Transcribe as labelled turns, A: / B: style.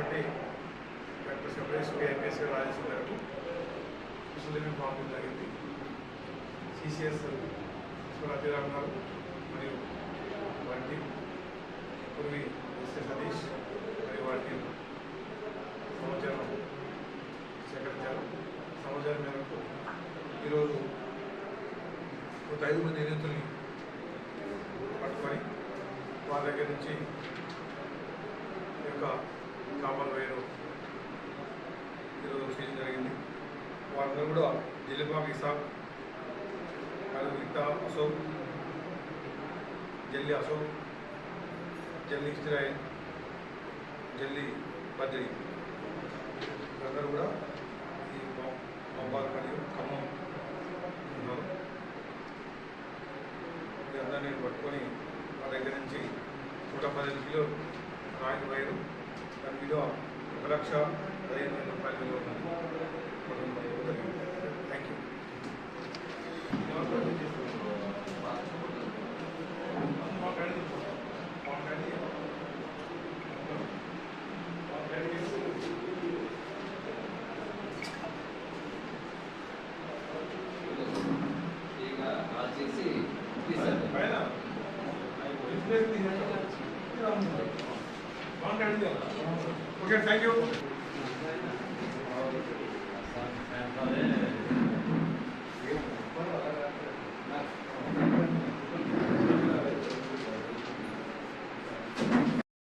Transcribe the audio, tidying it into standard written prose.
A: ఉన్నటువంటి doctor శబరేశ్వరి IPS గారి ఆదేశం మేరకు ముస్లిం పంపడం జరిగింది. సిసిఎస్ అభిరామ్ గారు మరియు వారి పూర్వి ఎస్ఏ సతీష్ మరియు వారి సమాచారం సేకరించారు. సమాచారం మేరకు ఈరోజు ఒక 5 మంది నిందితుల్ని పట్టుకొని వాళ్ళ దగ్గర నుంచి ఈ యొక్క కామన్ వైరు ఈరోజు సీజ్ జరిగింది. వాళ్ళందరూ కూడా జిల్లిబాగ్ ఇసాక్, మిగతా అశోక్, జల్లి అశోక్, జల్లి ఇస్రాయిల్, జల్లి బద్రి అందరూ కూడా ఈ మహబాద్ మరియు ఖమ్మం ఉన్నారు. వీరందరినీ పట్టుకొని మా దగ్గర నుంచి 115 కిలోలు రాయి వైరు, దాని విలువ 1,15,000 రూపాయల విలువ ఉన్నది. Thank you. Okay, thank you.